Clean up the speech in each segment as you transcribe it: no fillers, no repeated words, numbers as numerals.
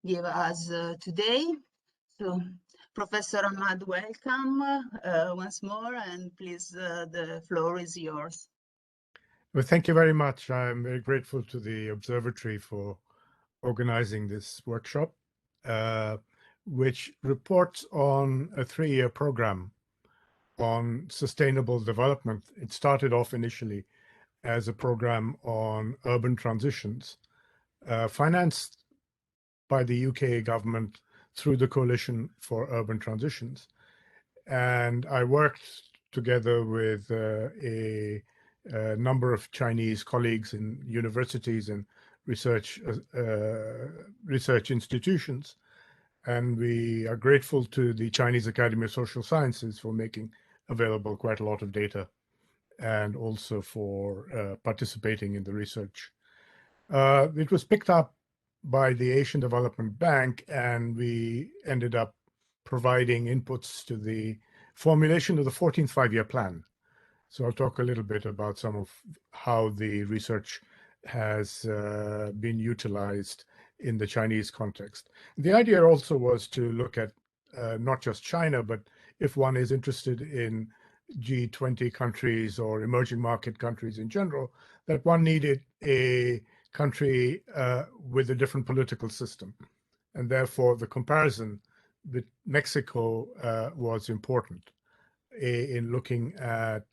give us today. So, Professor Ahmad, welcome once more, and please, the floor is yours. Well, thank you very much. I'm very grateful to the Observatory for organizing this workshop, uh, which reports on a 3-year program on sustainable development. It started off initially as a program on urban transitions, financed by the UK government through the Coalition for Urban Transitions. And I worked together with a number of Chinese colleagues in universities and research research institutions. And we are grateful to the Chinese Academy of Social Sciences for making available quite a lot of data and also for participating in the research. It was picked up by the Asian Development Bank, and we ended up providing inputs to the formulation of the 14th five-year plan. So I'll talk a little bit about some of how the research has been utilized in the Chinese context. The idea also was to look at not just China, but if one is interested in G20 countries or emerging market countries in general, that one needed a country with a different political system. And therefore, the comparison with Mexico was important in looking at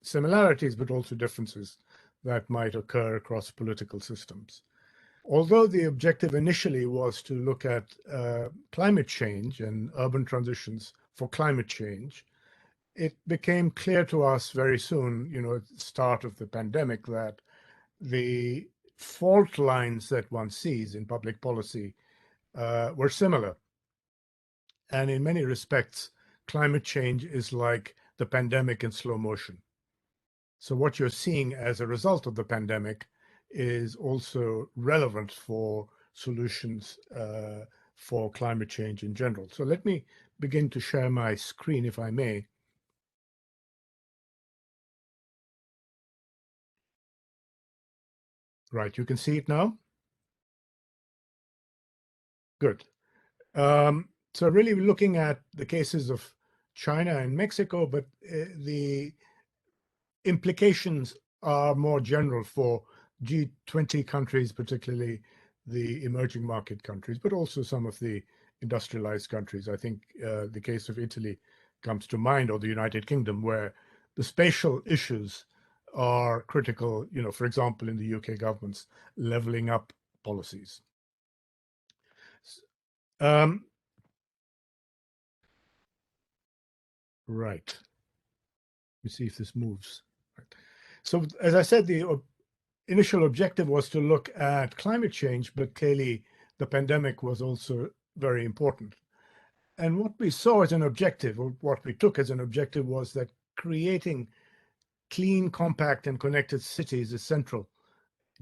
similarities, but also differences that might occur across political systems. Although the objective initially was to look at climate change and urban transitions for climate change, it became clear to us very soon, at the start of the pandemic, that the fault lines that one sees in public policy were similar. And in many respects, climate change is like the pandemic in slow motion. So what you're seeing as a result of the pandemic is also relevant for solutions for climate change in general. So let me begin to share my screen, if I may. Right, you can see it now? Good. So really looking at the cases of China and Mexico, but the implications are more general for G20 countries, particularly the emerging market countries, but also some of the industrialized countries. I think the case of Italy comes to mind, or the United Kingdom, where the spatial issues are critical, for example, in the UK government's leveling up policies. Um, right. Let me see if this moves. Right. So as I said, the initial objective was to look at climate change, but clearly the pandemic was also very important. And what we saw as an objective, or what we took as an objective, was that creating clean, compact, and connected cities is central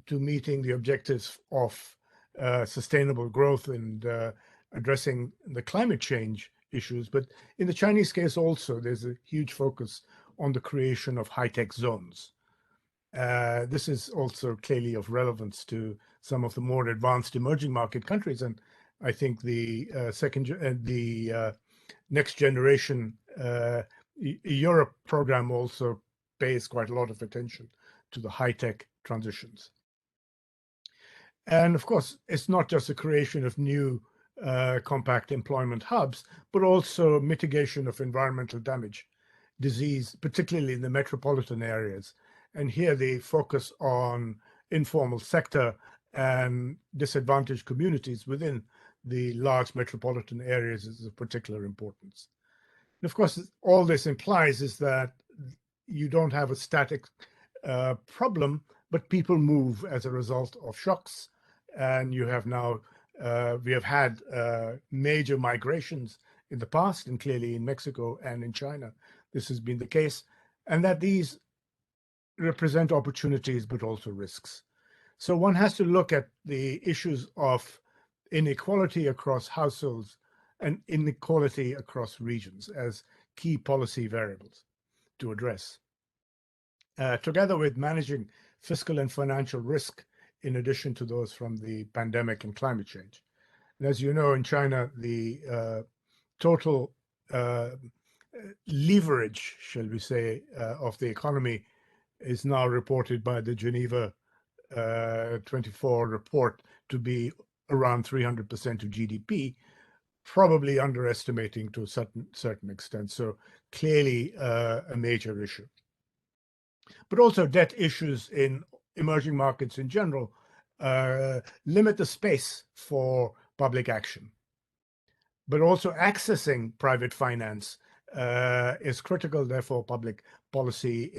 to meeting the objectives of sustainable growth and addressing the climate change issues. But in the Chinese case also, there's a huge focus on the creation of high-tech zones. This is also clearly of relevance to some of the more advanced emerging market countries, and I think the next generation Europe program also pays quite a lot of attention to the high-tech transitions. And of course, it's not just the creation of new compact employment hubs, but also mitigation of environmental damage, disease, particularly in the metropolitan areas. And here the focus on informal sector and disadvantaged communities within the large metropolitan areas is of particular importance. And of course, all this implies is that you don't have a static problem, but people move as a result of shocks. And you have now, we have had major migrations in the past, and clearly in Mexico and in China, this has been the case, and that these represent opportunities, but also risks. So one has to look at the issues of inequality across households and inequality across regions as key policy variables to address. Together with managing fiscal and financial risk, in addition to those from the pandemic and climate change. And as you know, in China, the total leverage, shall we say, of the economy is now reported by the Geneva 24 report to be around 300% of GDP, probably underestimating to a certain extent. So clearly a major issue. But also debt issues in emerging markets in general limit the space for public action. But also accessing private finance is critical. Therefore, public policy,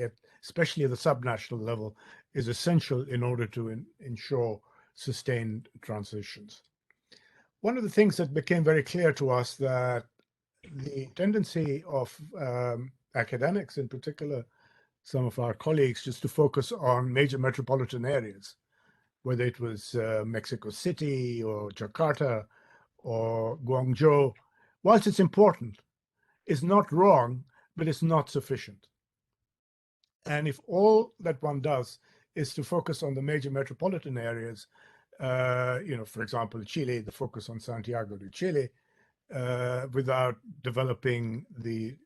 especially at the subnational level, is essential in order to ensure sustained transitions. One of the things that became very clear to us that the tendency of academics, in particular, some of our colleagues, just to focus on major metropolitan areas, whether it was Mexico City or Jakarta or Guangzhou, whilst it's important, is not wrong, but it's not sufficient. And if all that one does is to focus on the major metropolitan areas, for example, Chile, the focus on Santiago de Chile, without developing the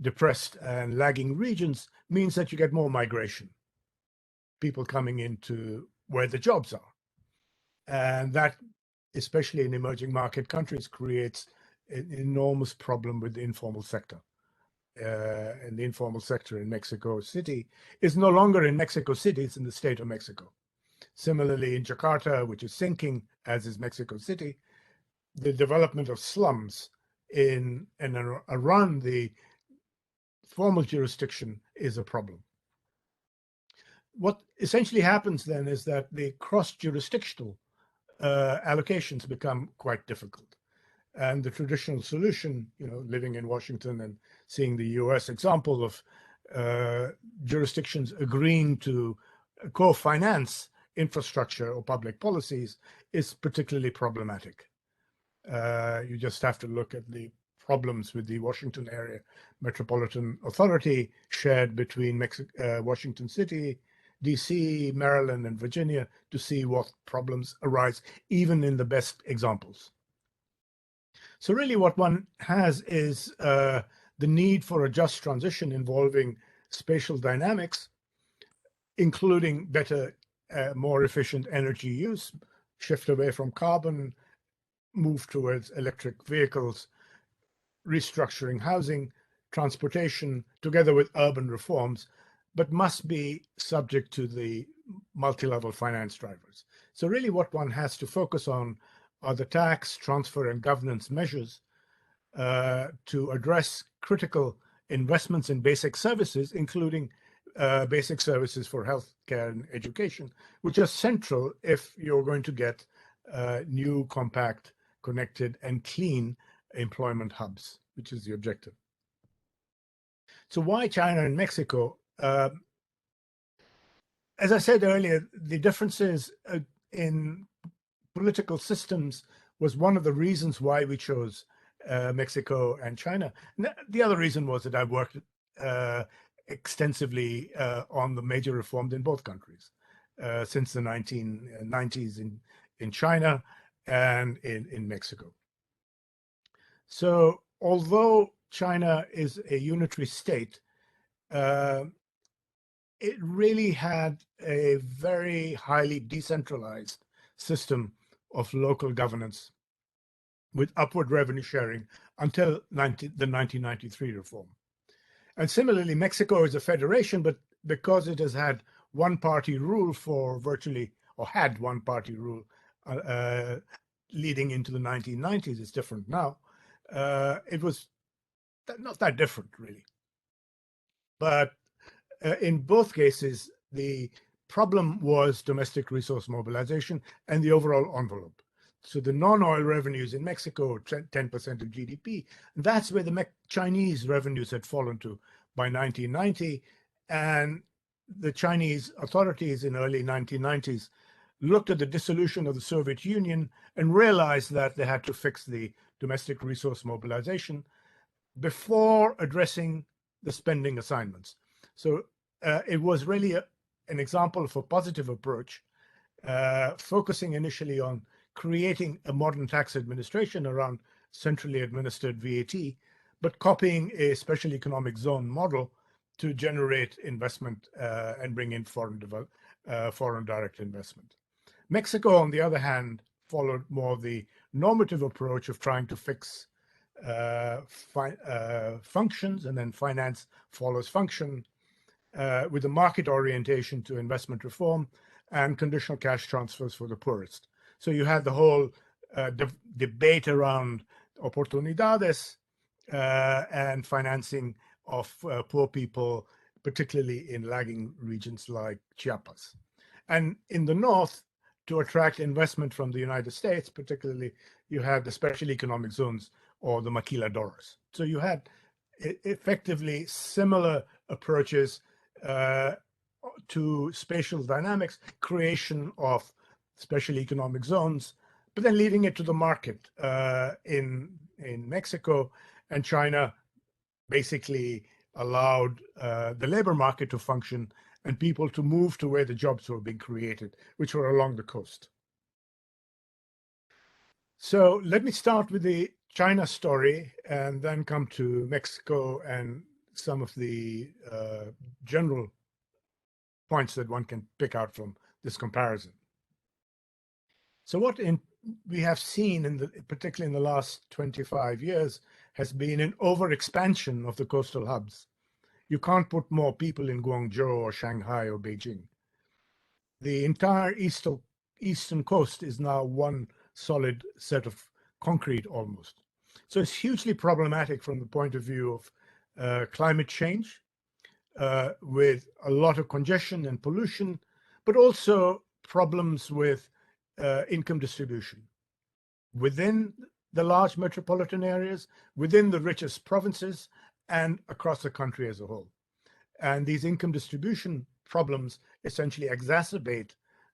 depressed and lagging regions, means that you get more migration, people coming into where the jobs are. And that, especially in emerging market countries, creates an enormous problem with the informal sector. And the informal sector in Mexico City is no longer in Mexico City, it's in the state of Mexico. Similarly, in Jakarta, which is sinking, as is Mexico City, the development of slums in and around the formal jurisdiction is a problem. What essentially happens then is that the cross-jurisdictional allocations become quite difficult. And the traditional solution, living in Washington and seeing the US example of jurisdictions agreeing to co-finance infrastructure or public policies, is particularly problematic. You just have to look at the problems with the Washington area metropolitan authority shared between Washington City, DC, Maryland, and Virginia to see what problems arise, even in the best examples. So really what one has is the need for a just transition involving spatial dynamics, including better, more efficient energy use, shift away from carbon, move towards electric vehicles, restructuring housing, transportation, together with urban reforms, but must be subject to the multi-level finance drivers. So really what one has to focus on are the tax, transfer, and governance measures to address critical investments in basic services, including basic services for healthcare and education, which are central if you're going to get new, compact, connected, and clean employment hubs, which is the objective. So why China and Mexico? As I said earlier, the differences in political systems was one of the reasons why we chose Mexico and China. The other reason was that I worked extensively on the major reforms in both countries since the 1990s in China and in Mexico. So although China is a unitary state, it really had a very highly decentralized system of local governance with upward revenue sharing until the 1993 reform. And similarly, Mexico is a federation, but because it has had one-party rule for virtually, or had one-party rule leading into the 1990s, it's different now. It was not that different, really. But in both cases, the problem was domestic resource mobilization and the overall envelope. So the non-oil revenues in Mexico, 10% of GDP, that's where the Chinese revenues had fallen to by 1990. And the Chinese authorities in early 1990s looked at the dissolution of the Soviet Union and realized that they had to fix the domestic resource mobilization before addressing the spending assignments. So it was really an example of a positive approach, focusing initially on creating a modern tax administration around centrally administered VAT, but copying a special economic zone model to generate investment and bring in foreign direct investment. Mexico, on the other hand, followed more the normative approach of trying to fix functions, and then finance follows function, with a market orientation to investment reform and conditional cash transfers for the poorest. So you had the whole debate around oportunidades and financing of poor people, particularly in lagging regions like Chiapas. And in the north, to attract investment from the United States, particularly, you had the special economic zones or the maquiladoras. So you had effectively similar approaches to spatial dynamics, creation of special economic zones, but then leaving it to the market in Mexico. And China basically allowed the labor market to function and people to move to where the jobs were being created, which were along the coast. So let me start with the China story and then come to Mexico and some of the general points that one can pick out from this comparison. So what we have seen, particularly in the last 25 years, has been an overexpansion of the coastal hubs. You can't put more people in Guangzhou or Shanghai or Beijing. The entire eastern coast is now one solid set of concrete almost. So it's hugely problematic from the point of view of climate change, with a lot of congestion and pollution, but also problems with income distribution within the large metropolitan areas, within the richest provinces, and across the country as a whole. And these income distribution problems essentially exacerbate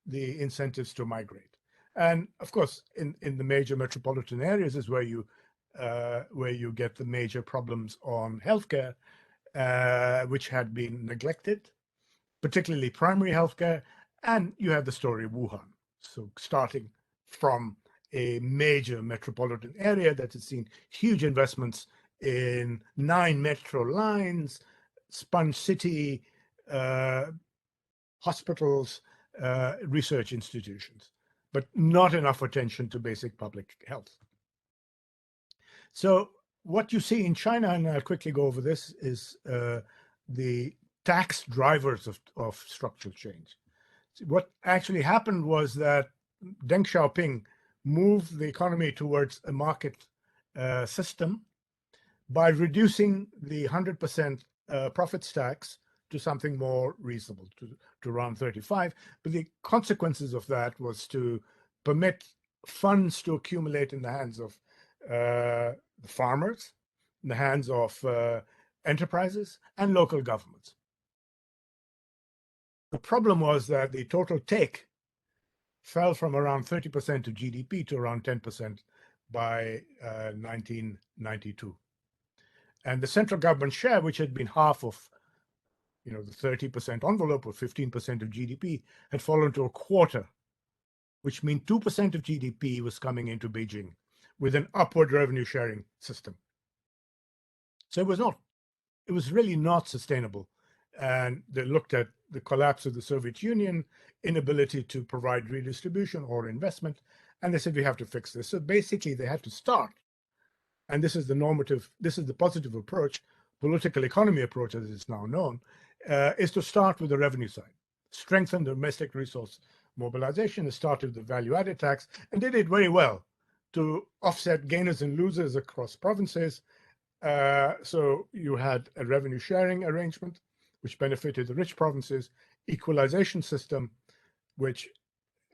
the incentives to migrate. And of course, in the major metropolitan areas is where you get the major problems on healthcare, which had been neglected, particularly primary healthcare. And you have the story of Wuhan. So starting from a major metropolitan area that has seen huge investments in 9 metro lines, sponge city, hospitals, research institutions, but not enough attention to basic public health. So what you see in China, and I'll quickly go over this, is the tax drivers of structural change. What actually happened was that Deng Xiaoping moved the economy towards a market system by reducing the 100% profits tax to something more reasonable, to around 35. But the consequences of that was to permit funds to accumulate in the hands of the farmers, in the hands of enterprises and local governments. The problem was that the total take fell from around 30% of GDP to around 10% by 1992. And the central government share, which had been half of the 30% envelope or 15% of GDP, had fallen to a quarter, which means 2% of GDP was coming into Beijing with an upward revenue sharing system. So it was really not sustainable. And they looked at the collapse of the Soviet Union, inability to provide redistribution or investment, and they said, we have to fix this. So basically they had to start, and this is the positive approach, political economy approach as it's now known, is to start with the revenue side, strengthen domestic resource mobilization, and start with the value-added tax, and did it very well to offset gainers and losers across provinces. So you had a revenue sharing arrangement, which benefited the rich provinces, equalization system, which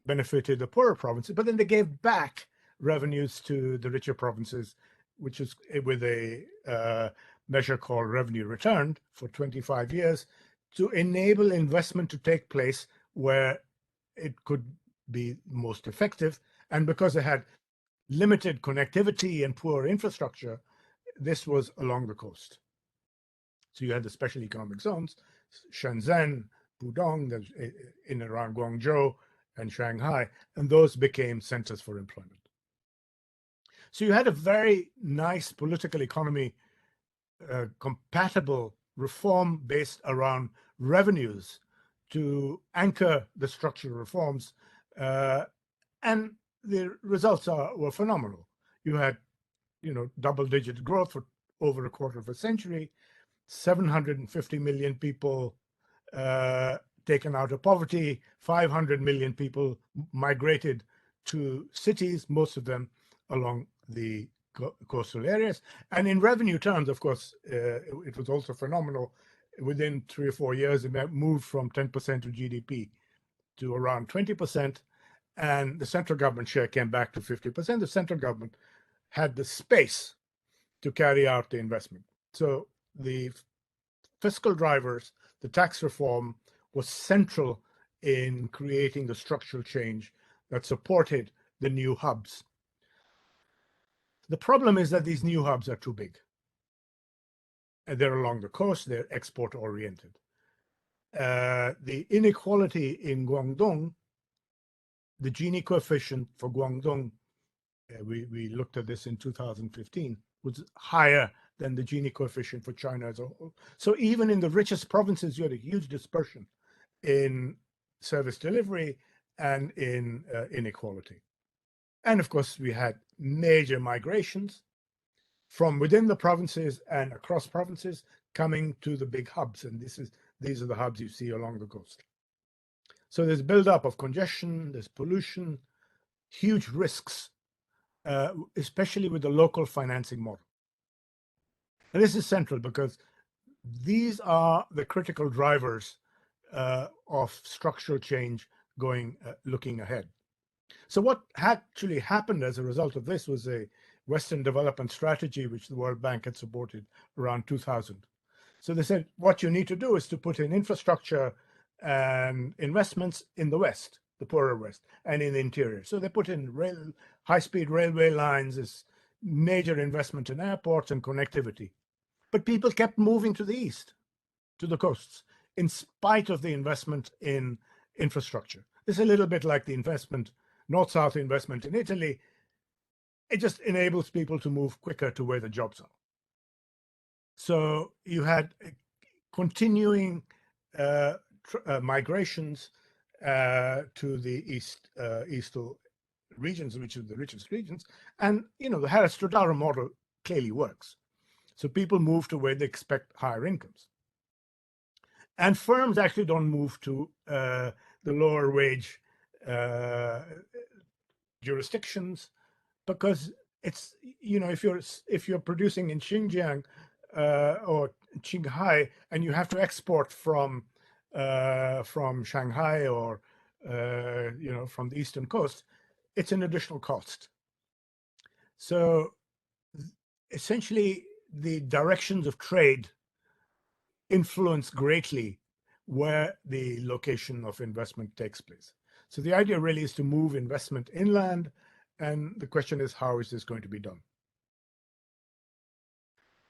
benefited the poorer provinces, but then they gave back revenues to the richer provinces, which is with a measure called revenue returned for 25 years to enable investment to take place where it could be most effective. And because they had limited connectivity and poor infrastructure, this was along the coast. So you had the special economic zones, Shenzhen, Pudong, in around Guangzhou, and Shanghai, and those became centers for employment. So you had a very nice political economy, compatible reform based around revenues to anchor the structural reforms, and the results were phenomenal. You had, double-digit growth for over a quarter of a century, 750 million people taken out of poverty, 500 million people migrated to cities, most of them along the coastal areas. And in revenue terms, of course, it was also phenomenal. Within 3 or 4 years, it moved from 10% of GDP to around 20%, and the central government share came back to 50%. The central government had the space to carry out the investment. So the fiscal drivers, the tax reform, was central in creating the structural change that supported the new hubs. The problem is that these new hubs are too big. And they're along the coast, they're export oriented. The inequality in Guangdong, the Gini coefficient for Guangdong, we looked at this in 2015, was higher than the Gini coefficient for China as a whole. So even in the richest provinces, you had a huge dispersion in service delivery and in inequality. And of course, we had major migrations from within the provinces and across provinces coming to the big hubs. And these are the hubs you see along the coast. So there's buildup of congestion, there's pollution, huge risks, especially with the local financing model. And this is central because these are the critical drivers of structural change looking ahead. So what actually happened as a result of this was a Western development strategy, which the World Bank had supported around 2000. So they said, what you need to do is to put in infrastructure and investments in the West, the poorer West, and in the interior. So they put in high-speed railway lines, this major investment in airports and connectivity. But people kept moving to the east, to the coasts, in spite of the investment in infrastructure. This is a little bit like the investment, north-south investment in Italy. It just enables people to move quicker to where the jobs are. So you had continuing migrations to the eastern regions, which are the richest regions. And, the Harris-Todaro model clearly works. So people move to where they expect higher incomes. And firms actually don't move to the lower wage jurisdictions, because it's, if you're producing in Xinjiang or Qinghai and you have to export from Shanghai or from the eastern coast, it's an additional cost. So essentially, the directions of trade influence greatly where the location of investment takes place. So the idea really is to move investment inland, and the question is, how is this going to be done?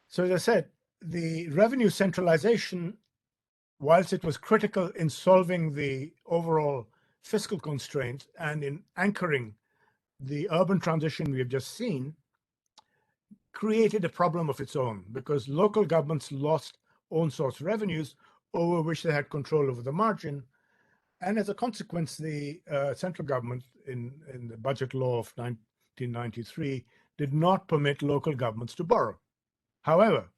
So as I said, the revenue centralization, whilst it was critical in solving the overall fiscal constraints and in anchoring the urban transition we have just seen, created a problem of its own, because local governments lost own source revenues over which they had control over the margin. And as a consequence, the central government in the budget law of 1993 did not permit local governments to borrow. However,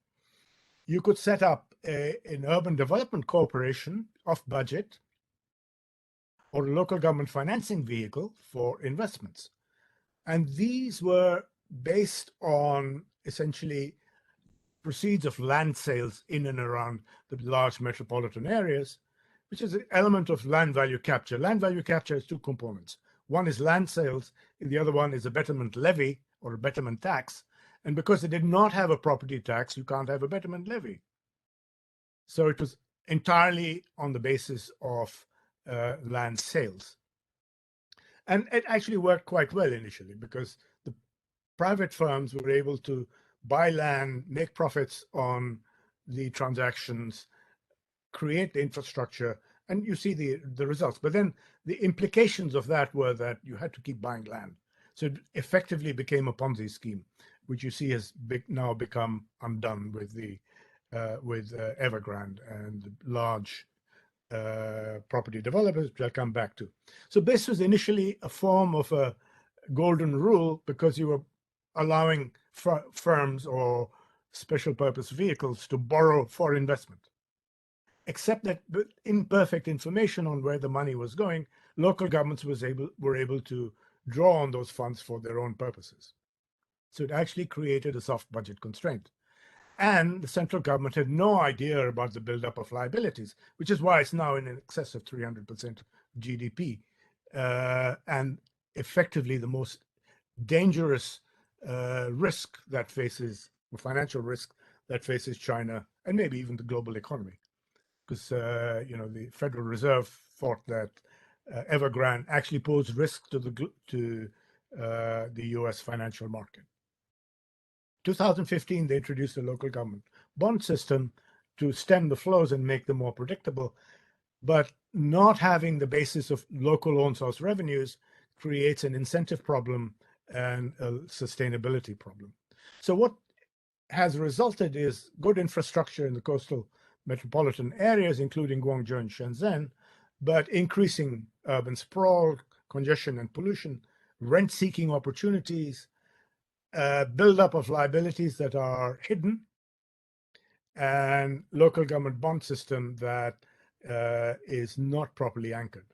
you could set up an urban development corporation off budget or a local government financing vehicle for investments. And these were based on essentially proceeds of land sales in and around the large metropolitan areas, which is an element of land value capture. Land value capture has two components. One is land sales, and the other one is a betterment levy or a betterment tax. And because they did not have a property tax, you can't have a betterment levy. So it was entirely on the basis of land sales. And it actually worked quite well initially, because the private firms were able to buy land, make profits on the transactions, create the infrastructure, and you see the results. But then the implications of that were that you had to keep buying land. So it effectively became a Ponzi scheme, which you see has now become undone with Evergrande and the large property developers, which I'll come back to. So this was initially a form of a golden rule because you were allowing firms or special purpose vehicles to borrow for investment. Except that with imperfect information on where the money was going, local governments were able to draw on those funds for their own purposes. So it actually created a soft budget constraint. And the central government had no idea about the buildup of liabilities, which is why it's now in excess of 300% GDP, and effectively the most dangerous risk that faces, financial risk that faces China and maybe even the global economy. Because the Federal Reserve thought that Evergrande actually posed risk to the U.S. financial market. 2015, they introduced a local government bond system to stem the flows and make them more predictable. But not having the basis of local own source revenues creates an incentive problem and a sustainability problem. So what has resulted is good infrastructure in the coastal metropolitan areas, including Guangzhou and Shenzhen, but increasing urban sprawl, congestion and pollution, rent-seeking opportunities, buildup of liabilities that are hidden, and local government bond system that is not properly anchored.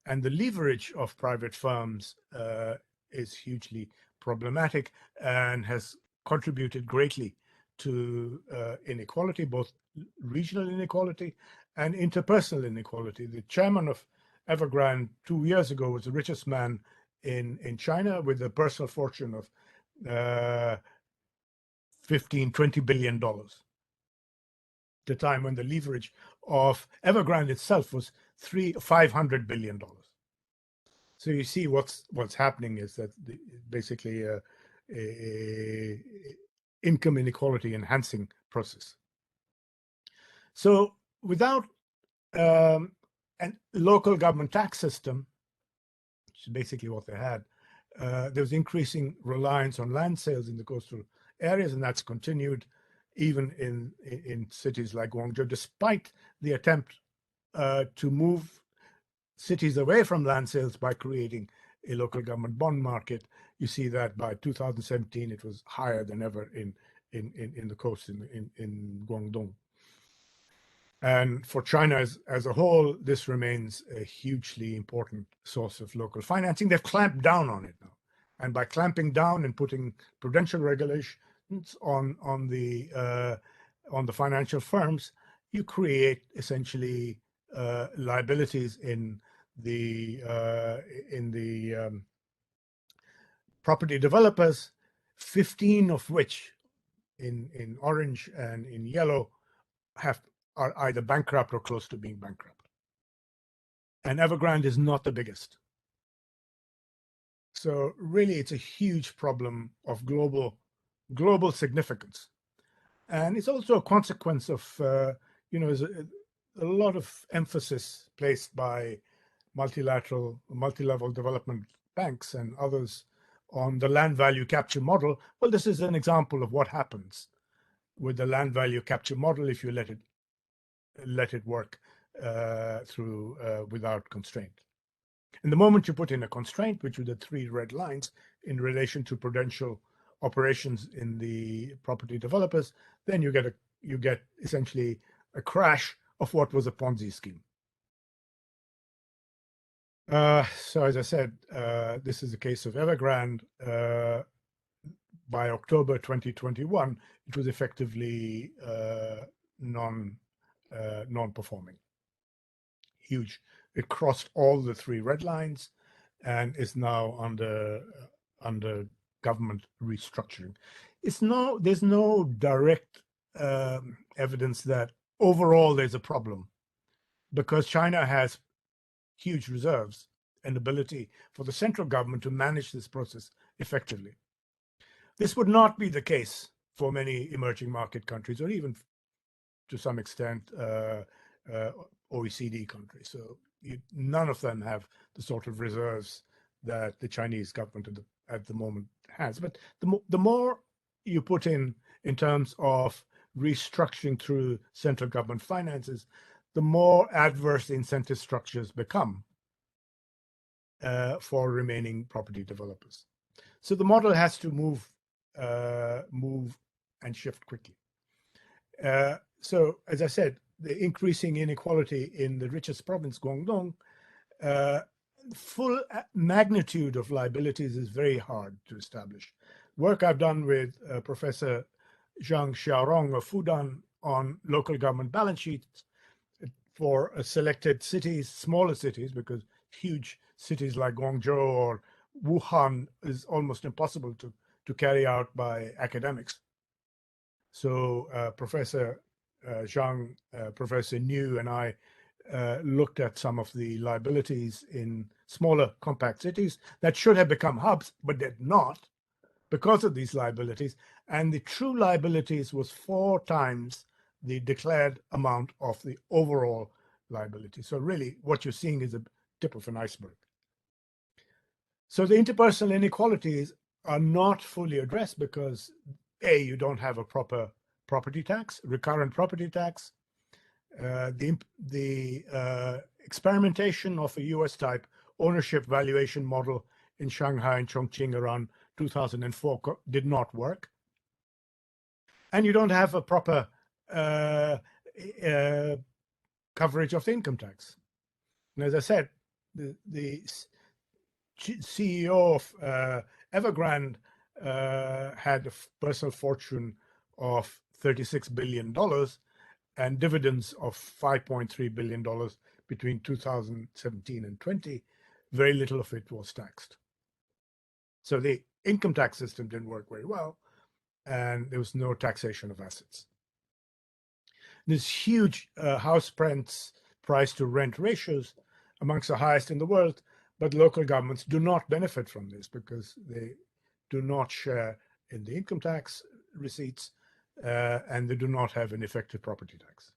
And the leverage of private firms is hugely problematic and has contributed greatly to inequality, both regional inequality and interpersonal inequality. The chairman of Evergrande 2 years ago was the richest man in China with a personal fortune of $20 billion. The time when the leverage of Evergrande itself was $500 billion. So you see what's happening is that basically a income inequality enhancing process. So without a local government tax system, which is basically what they had, there was increasing reliance on land sales in the coastal areas, and that's continued even in cities like Guangzhou, despite the attempt to move cities away from land sales by creating a local government bond market. You see that by 2017, it was higher than ever in the coast in Guangdong. And for China as a whole, this remains a hugely important source of local financing. They've clamped down on it now. And by clamping down and putting prudential regulations on the financial firms, you create essentially liabilities in the property developers, 15 of which in orange and in yellow are either bankrupt or close to being bankrupt. And Evergrande is not the biggest. So really, it's a huge problem of global significance. And it's also a consequence of, there's a lot of emphasis placed by multi-level development banks and others on the land value capture model. Well, this is an example of what happens with the land value capture model if you let it work without constraint. And the moment you put in a constraint, which are the 3 red lines in relation to prudential operations in the property developers, then you get essentially a crash of what was a Ponzi scheme. So as I said, this is the case of Evergrande. By October 2021, it was effectively non-performing. Huge. It crossed all the 3 red lines and is now under government restructuring. There's no direct evidence that overall there's a problem, because China has huge reserves and ability for the central government to manage this process effectively. This would not be the case for many emerging market countries, or even to some extent OECD countries. So none of them have the sort of reserves that the Chinese government at the moment has. But the more you put in terms of restructuring through central government finances, the more adverse the incentive structures become for remaining property developers. So the model has to move and shift quickly. So, as I said, the increasing inequality in the richest province, Guangdong, full magnitude of liabilities is very hard to establish. Work I've done with Professor Zhang Xiaorong of Fudan on local government balance sheets for selected cities, smaller cities, because huge cities like Guangzhou or Wuhan is almost impossible to carry out by academics. So Professor Zhang, Professor Niu, and I looked at some of the liabilities in smaller compact cities that should have become hubs, but did not because of these liabilities. And the true liabilities was 4 times the declared amount of the overall liability. So really what you're seeing is a tip of an iceberg. So the interpersonal inequalities are not fully addressed because A, you don't have a proper property tax, recurrent property tax. The experimentation of a US type ownership valuation model in Shanghai and Chongqing around 2004 did not work. And you don't have a proper coverage of the income tax. And as I said, the CEO of Evergrande had a personal fortune of $36 billion and dividends of $5.3 billion between 2017 and 20. Very little of it was taxed. So the income tax system didn't work very well, and there was no taxation of assets. There's huge house price to rent ratios amongst the highest in the world, but local governments do not benefit from this because they do not share in the income tax receipts, and they do not have an effective property tax.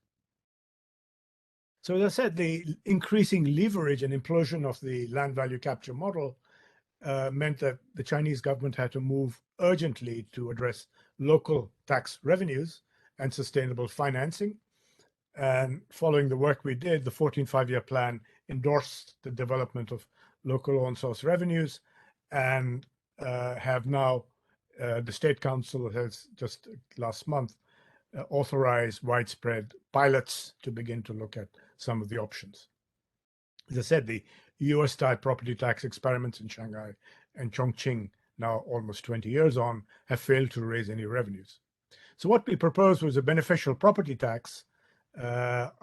So as I said, the increasing leverage and implosion of the land value capture model meant that the Chinese government had to move urgently to address local tax revenues and sustainable financing. And following the work we did, the 14th Five-Year Plan endorsed the development of local own source revenues, and have now, the State Council has just last month authorized widespread pilots to begin to look at some of the options. As I said, the US-type property tax experiments in Shanghai and Chongqing, now almost 20 years on, have failed to raise any revenues. So what we proposed was a beneficial property tax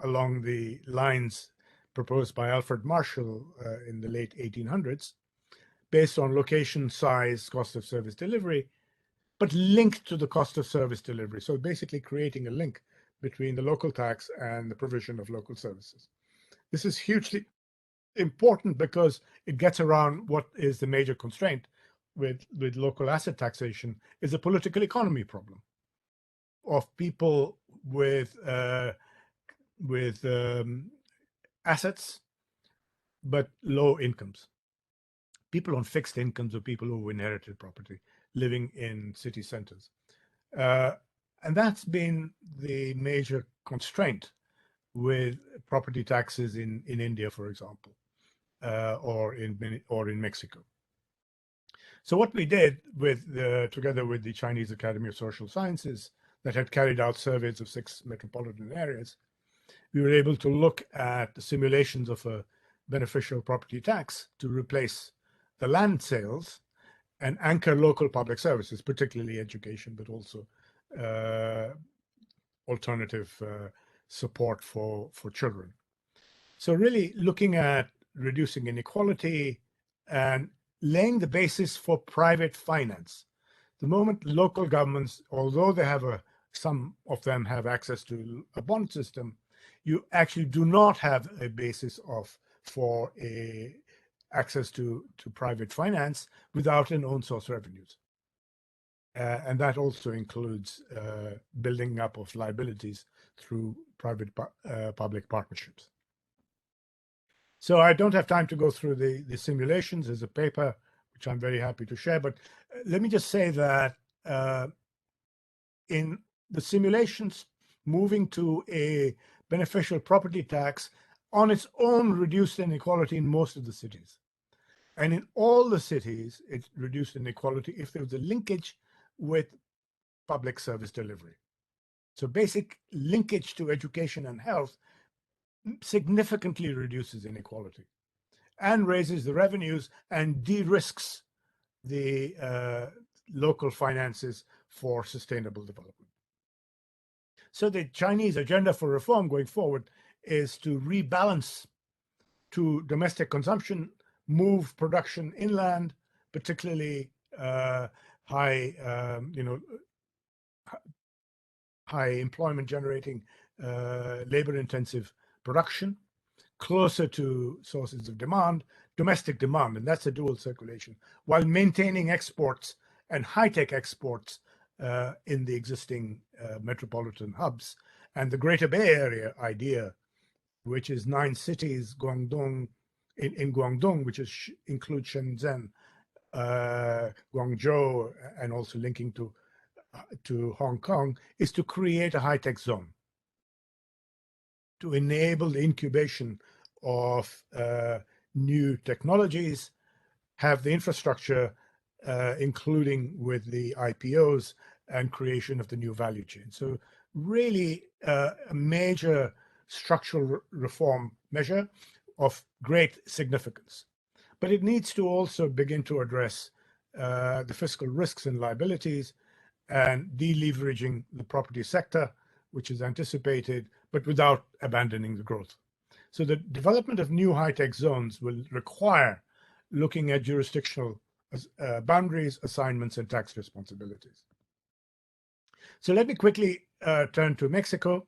along the lines proposed by Alfred Marshall in the late 1800s, based on location, size, cost of service delivery, but linked to the cost of service delivery. So basically creating a link between the local tax and the provision of local services. This is hugely important because it gets around what is the major constraint with local asset taxation is a political economy problem of people with assets but low incomes. People on fixed incomes or people who inherited property living in city centers. And that's been the major constraint with property taxes in India, for example, or in Mexico. So what we did together with the Chinese Academy of Social Sciences that had carried out surveys of 6 metropolitan areas, we were able to look at the simulations of a beneficial property tax to replace the land sales and anchor local public services, particularly education, but also alternative support for children. So really looking at reducing inequality and laying the basis for private finance. The moment local governments, although they have some of them have access to a bond system, you actually do not have a basis for access to private finance without an own source revenues. And that also includes building up of liabilities through private public partnerships. So I don't have time to go through the simulations. There's a paper which I'm very happy to share, but let me just say that in the simulations, moving to a beneficial property tax on its own reduced inequality in most of the cities. And in all the cities, it reduced inequality if there was a linkage with public service delivery. So basic linkage to education and health significantly reduces inequality and raises the revenues and de-risks the local finances for sustainable development. So the Chinese agenda for reform going forward is to rebalance to domestic consumption, move production inland, particularly high, high employment generating, labor intensive production, closer to sources of demand, domestic demand, and that's a dual circulation, while maintaining exports and high-tech exports in the existing metropolitan hubs. And the Greater Bay Area idea, which is 9 cities, Guangdong, in Guangdong, which includes Shenzhen, Guangzhou, and also linking to Hong Kong, is to create a high-tech zone to enable the incubation of new technologies, have the infrastructure, including with the IPOs and creation of the new value chain. So really a major structural reform measure of great significance. But it needs to also begin to address the fiscal risks and liabilities and deleveraging the property sector, which is anticipated, but without abandoning the growth. So the development of new high-tech zones will require looking at jurisdictional boundaries, assignments, and tax responsibilities. So let me quickly turn to Mexico.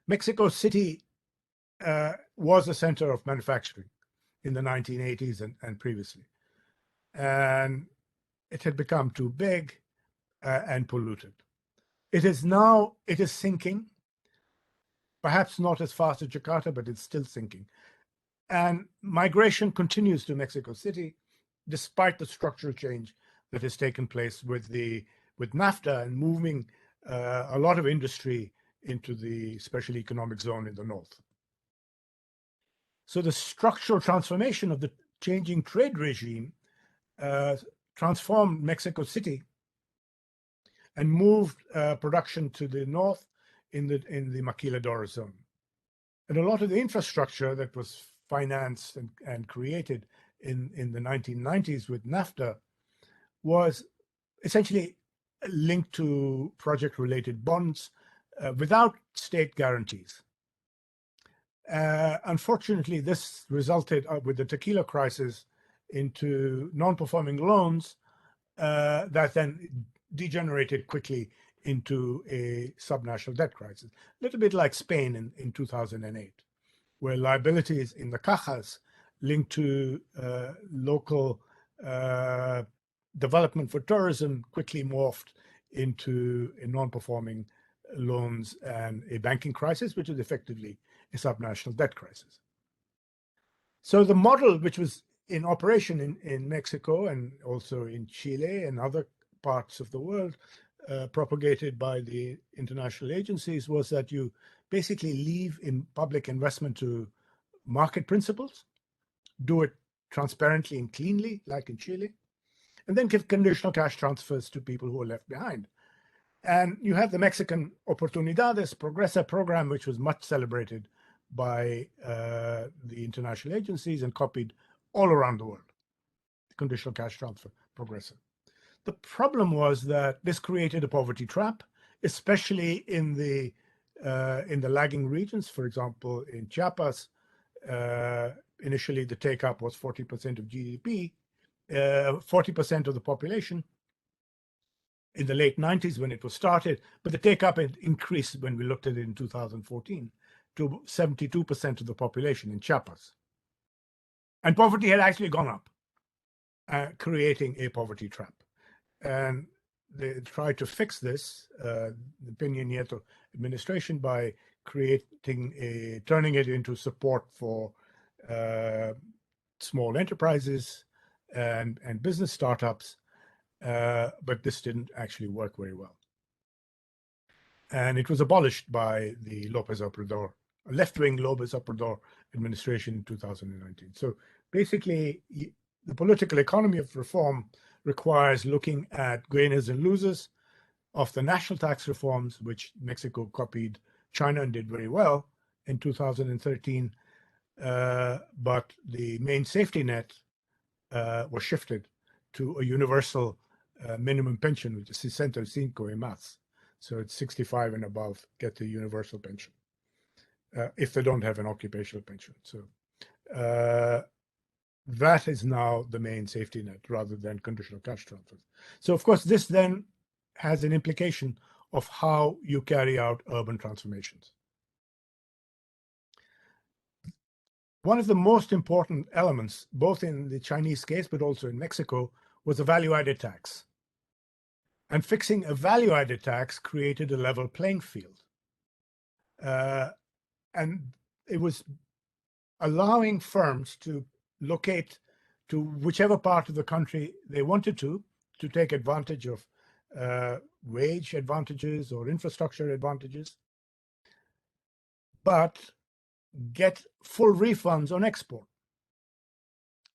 Mexico City was a center of manufacturing in the 1980s and previously. And it had become too big and polluted. It is sinking, perhaps not as fast as Jakarta, but it's still sinking. And migration continues to Mexico City, despite the structural change that has taken place with NAFTA and moving a lot of industry into the special economic zone in the north. So the structural transformation of the changing trade regime transformed Mexico City and moved production to the north in the Maquiladora zone. And a lot of the infrastructure that was financed and created in the 1990s with NAFTA was essentially linked to project-related bonds without state guarantees. Unfortunately, this resulted with the tequila crisis into non-performing loans that then degenerated quickly into a subnational debt crisis, a little bit like Spain in 2008, where liabilities in the cajas linked to local development for tourism quickly morphed into a non-performing loans and a banking crisis, which is effectively a subnational debt crisis. So the model, which was in operation in Mexico and also in Chile and other parts of the world, propagated by the international agencies, was that you basically leave in public investment to market principles, do it transparently and cleanly, like in Chile, and then give conditional cash transfers to people who are left behind. And you have the Mexican Oportunidades Progresa program, which was much celebrated by the international agencies and copied all around the world, the conditional cash transfer Progresa. The problem was that this created a poverty trap, especially in the lagging regions. For example, in Chiapas, initially the take-up was 40% of GDP, 40% of the population in the late 90s when it was started, but the take-up had increased when we looked at it in 2014 to 72% of the population in Chiapas. And poverty had actually gone up, creating a poverty trap. And they tried to fix this, the Peña Nieto administration, by turning it into support for small enterprises and business startups, but this didn't actually work very well. And it was abolished by the López Obrador, left-wing López Obrador administration in 2019. So basically, the political economy of reform requires looking at gainers and losers of the national tax reforms, which Mexico copied China and did very well in 2013. But the main safety net was shifted to a universal minimum pension, which is 65 y más. So it's 65 and above get the universal pension if they don't have an occupational pension. So that is now the main safety net rather than conditional cash transfers. So of course, this then has an implication of how you carry out urban transformations. One of the most important elements, both in the Chinese case, but also in Mexico, was a value-added tax. And fixing a value-added tax created a level playing field. And it was allowing firms to locate to whichever part of the country they wanted to take advantage of wage advantages or infrastructure advantages, but get full refunds on export.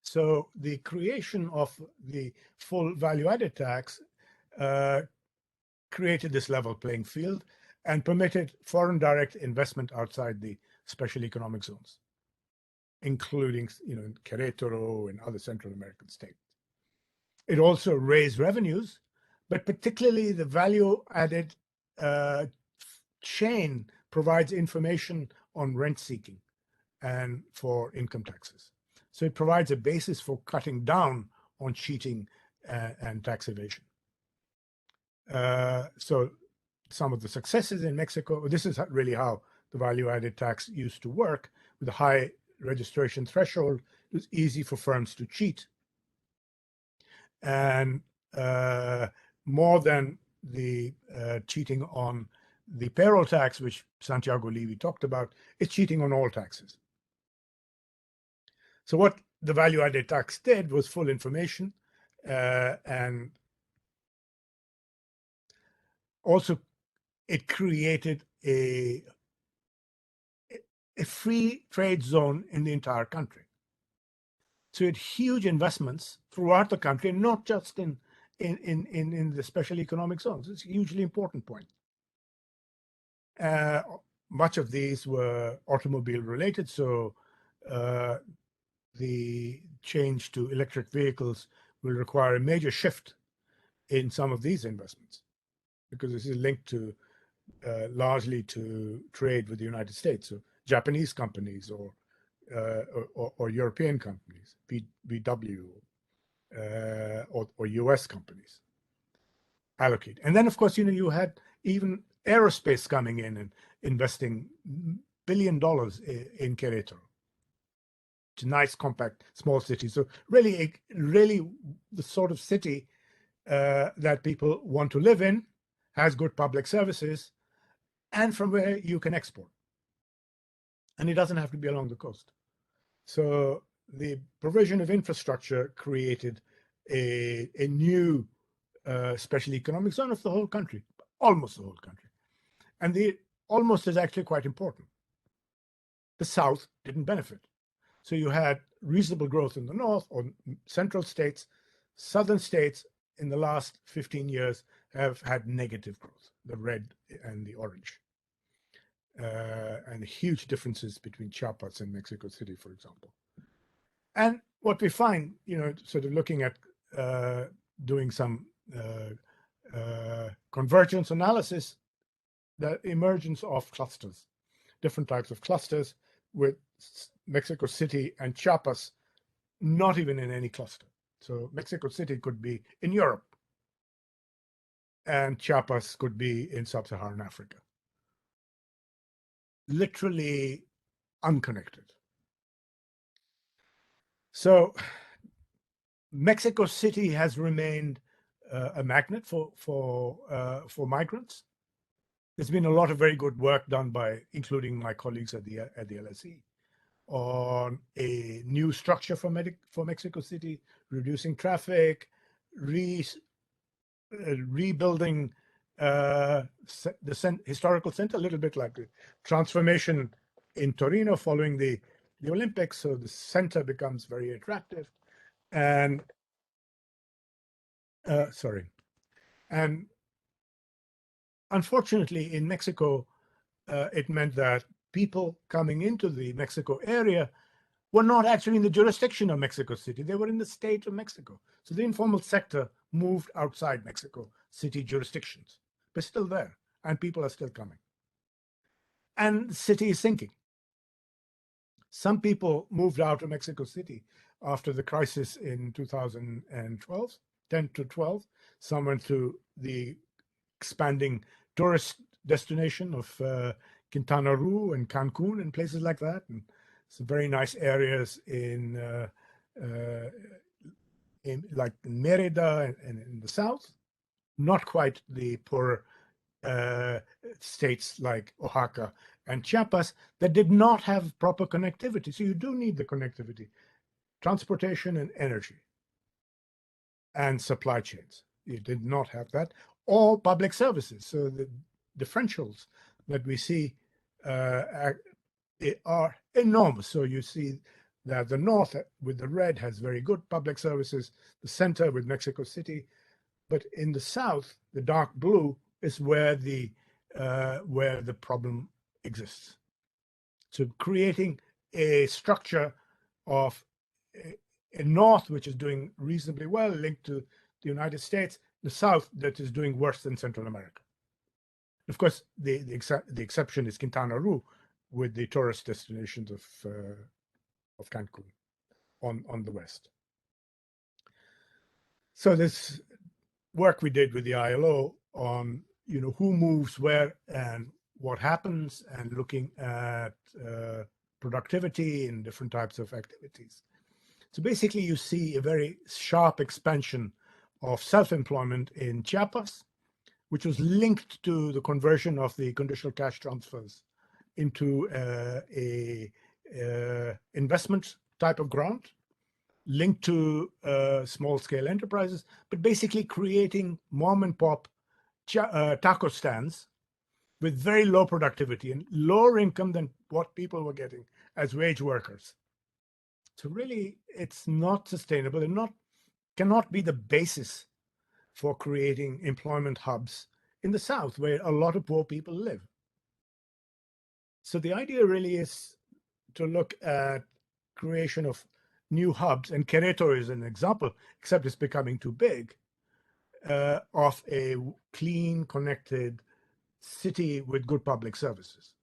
So the creation of the full value-added tax created this level playing field and permitted foreign direct investment outside the special economic zones, including Querétaro and other Central American states. It also raised revenues, but particularly the value-added chain provides information on rent seeking and for income taxes. So it provides a basis for cutting down on cheating and tax evasion. So some of the successes in Mexico, this is really how the value-added tax used to work. With a high registration threshold, it was easy for firms to cheat. And more than the cheating on the payroll tax, which Santiago Levy talked about, it's cheating on all taxes. So what the value-added tax did was full information, and also it created a free trade zone in the entire country. So it had huge investments throughout the country, not just in the special economic zones. It's a hugely important point. Much of these were automobile related, so the change to electric vehicles will require a major shift in some of these investments, because this is linked to largely to trade with the United States. So Japanese companies or European companies, VW, or US companies allocate. And then, of course, you had even aerospace coming in and investing $1 billion in Querétaro. It's a nice, compact, small city. So really the sort of city that people want to live in, has good public services, and from where you can export. And it doesn't have to be along the coast. So the provision of infrastructure created a new special economic zone of the whole country, almost the whole country. And the almost is actually quite important. The South didn't benefit. So you had reasonable growth in the North or central states. Southern states in the last 15 years have had negative growth, the red and the orange. And huge differences between Chiapas and Mexico City, for example. And what we find, sort of looking at doing some convergence analysis, the emergence of clusters, different types of clusters, with Mexico City and Chiapas not even in any cluster. So Mexico City could be in Europe, and Chiapas could be in sub-Saharan Africa. Literally unconnected. So Mexico City has remained a magnet for migrants. There's been a lot of very good work done by, including my colleagues at the LSE, on a new structure for Mexico City, reducing traffic, rebuilding the historical center, a little bit like the transformation in Torino following the Olympics. So the center becomes very attractive. And and unfortunately in Mexico, it meant that people coming into the Mexico area were not actually in the jurisdiction of Mexico City. They were in the state of Mexico. So the informal sector moved outside Mexico City jurisdictions, but still there, and people are still coming. And the city is sinking. Some people moved out of Mexico City after the crisis in 2012, 10 to 12. Some went to the expanding tourist destination of Quintana Roo and Cancun and places like that. And some very nice areas in like Merida and in the south. Not quite the poor states like Oaxaca and Chiapas that did not have proper connectivity. So you do need the connectivity, transportation and energy and supply chains. You did not have that, or public services. So the differentials that we see are enormous. So you see that the north with the red has very good public services, the center with Mexico City, but in the south, the dark blue is where the problem exists. So creating a structure of a north which is doing reasonably well, linked to the United States, the south that is doing worse than Central America. Of course, the exception is Quintana Roo, with the tourist destinations of Cancun on the west. So this work we did with the ILO on who moves where and what happens, and looking at productivity in different types of activities. So basically, you see a very sharp expansion of self-employment in Chiapas, which was linked to the conversion of the conditional cash transfers into a investment type of grant, linked to small-scale enterprises, but basically creating mom-and-pop taco stands with very low productivity and lower income than what people were getting as wage workers. So really, it's not sustainable and cannot be the basis for creating employment hubs in the South, where a lot of poor people live. So the idea really is to look at creation of new hubs, and Querétaro is an example, except it's becoming too big, of a clean, connected city with good public services.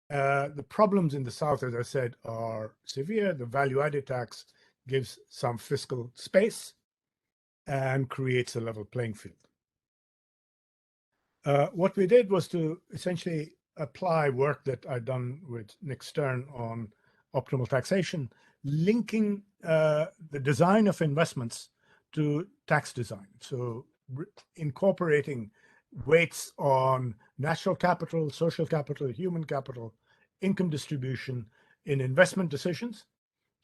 The problems in the South, as I said, are severe. The value-added tax gives some fiscal space and creates a level playing field. What we did was to essentially apply work that I'd done with Nick Stern on optimal taxation, linking the design of investments to tax design. So incorporating weights on natural capital, social capital, human capital, income distribution in investment decisions,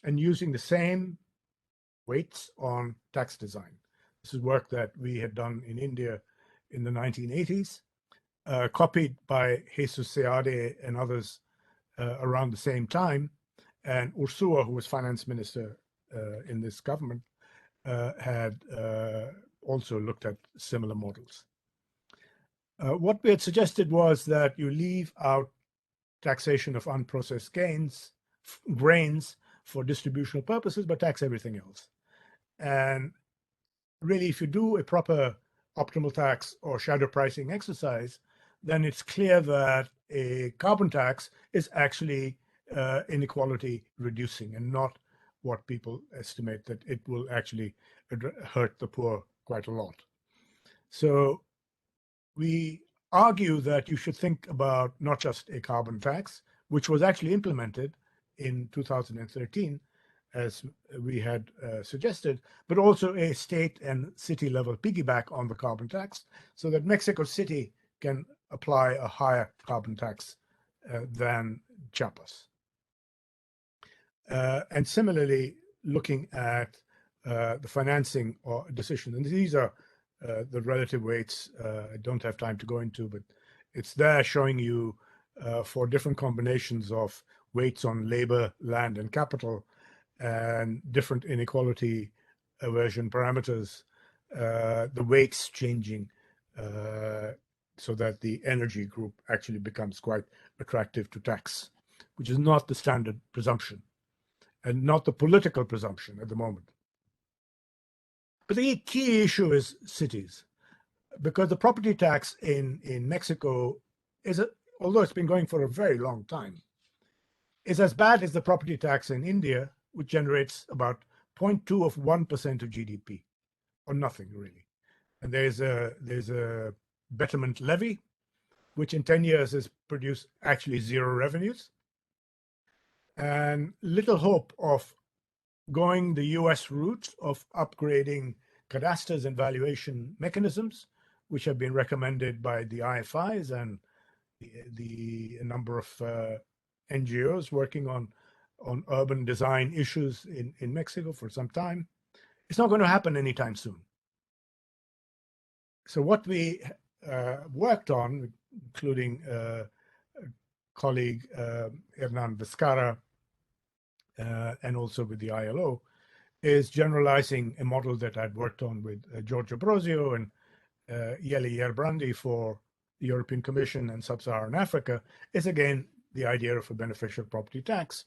and using the same weights on tax design. This is work that we had done in India in the 1980s, copied by Jesus Seade and others around the same time. And Ursula, who was finance minister in this government, had also looked at similar models. What we had suggested was that you leave out taxation of unprocessed grains for distributional purposes, but tax everything else. And really, if you do a proper optimal tax or shadow pricing exercise, then it's clear that a carbon tax is actually inequality reducing, and not what people estimate, that it will actually hurt the poor quite a lot. So we argue that you should think about not just a carbon tax, which was actually implemented in 2013, as we had suggested, but also a state and city level piggyback on the carbon tax, so that Mexico City can apply a higher carbon tax than Chiapas. And similarly, looking at the financing or decision. And these are the relative weights I don't have time to go into, but it's there showing you for different combinations of weights on labor, land, and capital, and different inequality aversion parameters, the weights changing so that the energy group actually becomes quite attractive to tax, which is not the standard presumption and not the political presumption at the moment. But the key issue is cities, because the property tax in Mexico is, although it's been going for a very long time, is as bad as the property tax in India, which generates about 0.2 of 1% of GDP, or nothing really. And there's a betterment levy, which in 10 years has produced actually zero revenues, and little hope of going the US route of upgrading cadasters and valuation mechanisms, which have been recommended by the IFIs and a number of NGOs working on urban design issues in Mexico for some time. It's not going to happen anytime soon. So what we worked on, including colleague Hernan Vizcarra, and also with the ILO, is generalizing a model that I'd worked on with George Ambrosio and Yeli Yerbrandi for the European Commission and Sub-Saharan Africa, is again the idea of a beneficial property tax.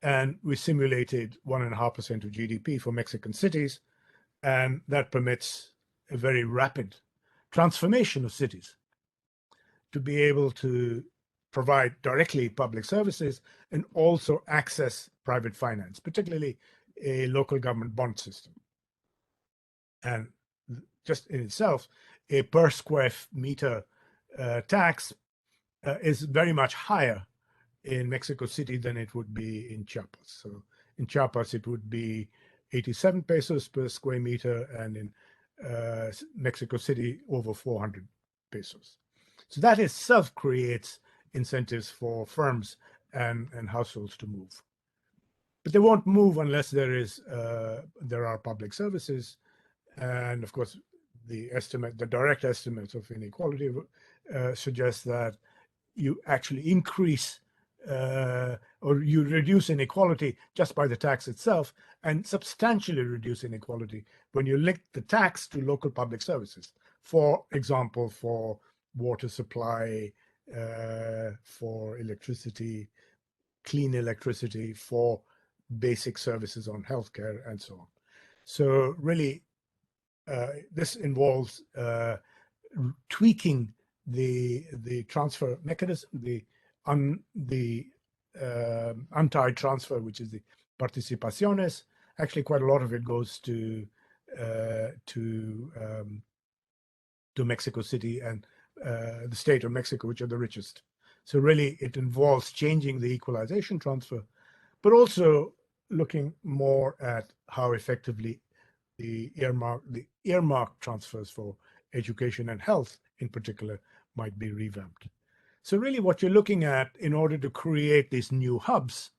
And we simulated 1.5% of GDP for Mexican cities, and that permits a very rapid transformation of cities to be able to provide directly public services and also access private finance, particularly a local government bond system. And just in itself, a per square meter tax is very much higher in Mexico City than it would be in Chiapas. So in Chiapas, it would be 87 pesos per square meter, and in Mexico City, over 400 pesos. So that itself creates incentives for firms and households to move. But they won't move unless there are public services. And of course, the direct estimates of inequality suggest that you actually increase or you reduce inequality just by the tax itself, and substantially reduce inequality when you link the tax to local public services. For example, for water supply, for electricity, clean electricity, for basic services on healthcare, and so on. So really, this involves tweaking the transfer mechanism, the untied transfer, which is the participaciones. Actually, quite a lot of it goes to Mexico City and the state of Mexico, which are the richest. So really, it involves changing the equalization transfer, but also looking more at how effectively the earmark transfers for education and health in particular might be revamped. So really what you're looking at in order to create these new hubs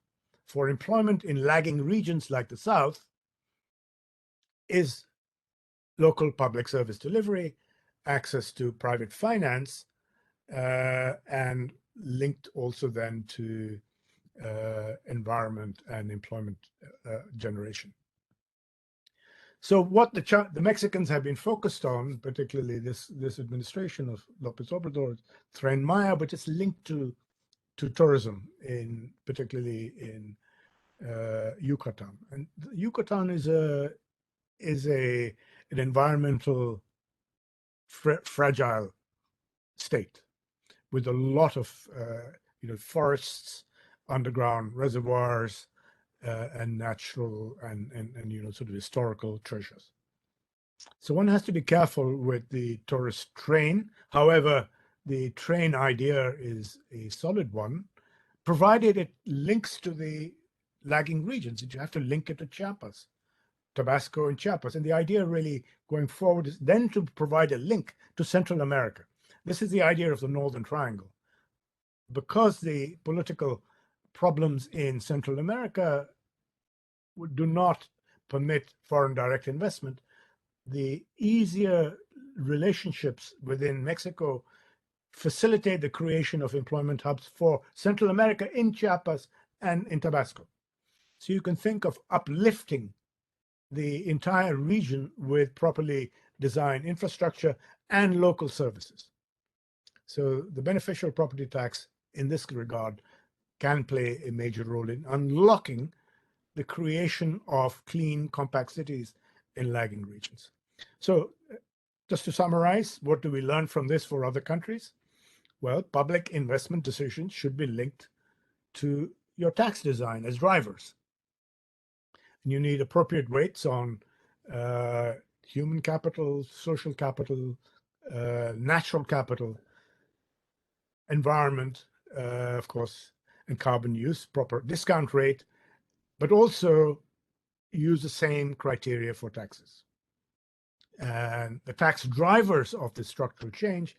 for employment in lagging regions like the South is local public service delivery, access to private finance, and linked also then to environment and employment generation. So what the Mexicans have been focused on, particularly this administration of López Obrador, Tren Maya, but it's linked to tourism, particularly in Yucatan. And Yucatan is an environmental fragile state with a lot of forests, underground reservoirs, and natural and sort of historical treasures. So one has to be careful with the tourist train. However, the train idea is a solid one, provided it links to the lagging regions. You have to link it to Chiapas, Tabasco and Chiapas. And the idea really going forward is then to provide a link to Central America. This is the idea of the Northern Triangle. Because the political problems in Central America do not permit foreign direct investment, the easier relationships within Mexico facilitate the creation of employment hubs for Central America in Chiapas and in Tabasco. So you can think of uplifting the entire region with properly designed infrastructure and local services. So the beneficial property tax in this regard can play a major role in unlocking the creation of clean, compact cities in lagging regions. So just to summarize, what do we learn from this for other countries? Well, public investment decisions should be linked to your tax design as drivers. And you need appropriate weights on human capital, social capital, natural capital, environment, of course, and carbon use, proper discount rate, but also use the same criteria for taxes. And the tax drivers of the structural change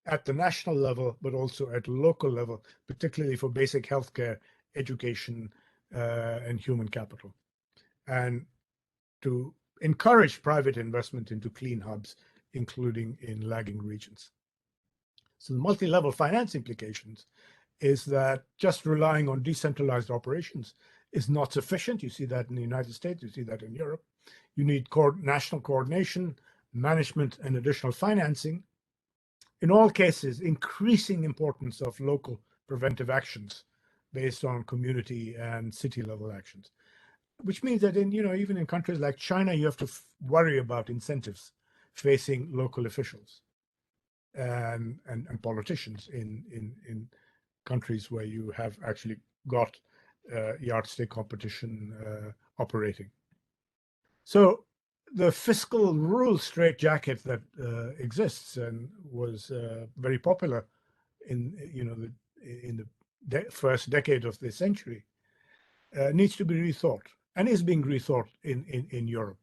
at the national level, but also at local level, particularly for basic healthcare, education, and human capital. And to encourage private investment into clean hubs, including in lagging regions. So the multi-level finance implications is that just relying on decentralized operations is not sufficient. You see that in the United States, you see that in Europe. You need national coordination, management, and additional financing. In all cases, increasing importance of local preventive actions based on community and city level actions, which means that in, even in countries like China, you have to worry about incentives facing local officials and politicians in countries where you have actually got yardstick competition operating. So the fiscal rule straitjacket that exists and was very popular in the first decade of the century needs to be rethought and is being rethought in Europe.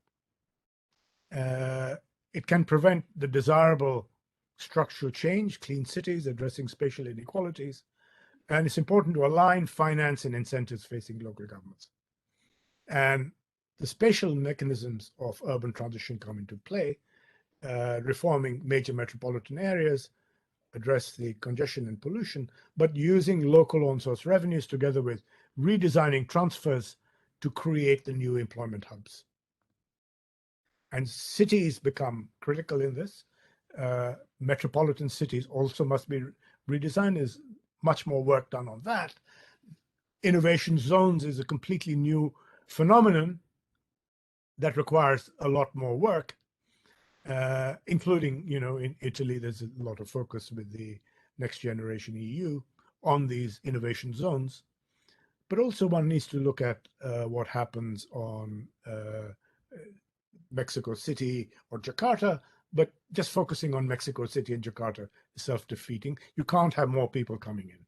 It can prevent the desirable structural change, clean cities, addressing spatial inequalities, and it's important to align finance and incentives facing local governments. And the spatial mechanisms of urban transition come into play, reforming major metropolitan areas, address the congestion and pollution, but using local on-source revenues together with redesigning transfers to create the new employment hubs. And cities become critical in this. Metropolitan cities also must be redesigned. There's much more work done on that. Innovation zones is a completely new phenomenon that requires a lot more work, including, in Italy, there's a lot of focus with the Next Generation EU on these innovation zones. But also one needs to look at what happens on Mexico City or Jakarta, but just focusing on Mexico City and Jakarta is self-defeating. You can't have more people coming in.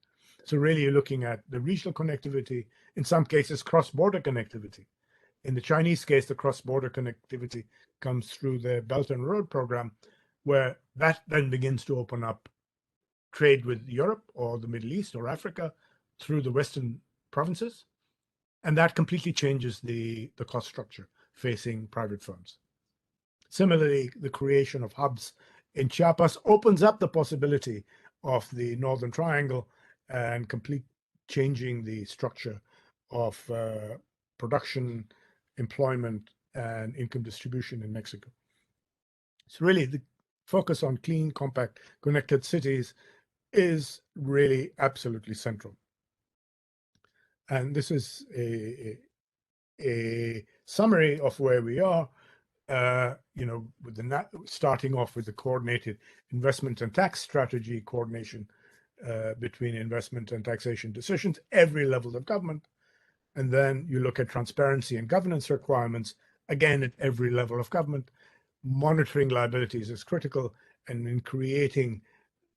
So really you're looking at the regional connectivity, in some cases cross-border connectivity. In the Chinese case, the cross-border connectivity comes through the Belt and Road program, where that then begins to open up trade with Europe or the Middle East or Africa through the Western provinces. And that completely changes the cost structure facing private firms. Similarly, the creation of hubs in Chiapas opens up the possibility of the Northern Triangle and complete changing the structure of production, employment, and income distribution in Mexico. So really, the focus on clean, compact, connected cities is really absolutely central. And this is a summary of where we are, with starting off with the coordinated investment and tax strategy coordination between investment and taxation decisions, every level of government. And then you look at transparency and governance requirements, again, at every level of government. Monitoring liabilities is critical, and in creating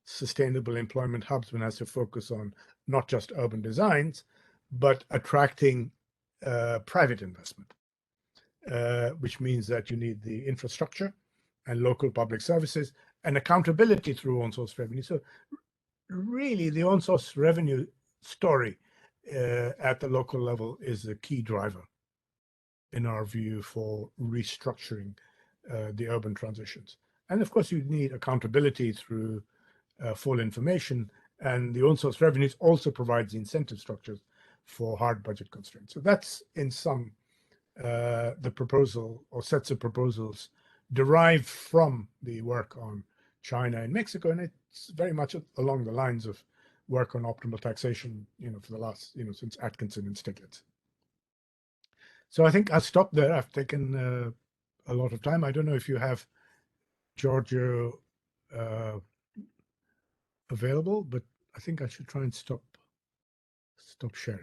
sustainable employment hubs, one has to focus on not just urban designs, but attracting private investment, which means that you need the infrastructure and local public services and accountability through on-source revenue. So really the on-source revenue story at the local level is the key driver. in our view, for restructuring the urban transitions. And of course, you need accountability through full information, and the own source revenues also provides the incentive structures for hard budget constraints. So that's in sum the proposal or sets of proposals derived from the work on China and Mexico, and it's very much along the lines of work on optimal taxation, for the last, since Atkinson and Stiglitz. So I think I'll stop there. I've taken a lot of time. I don't know if you have Giorgio available, but I think I should try and stop sharing.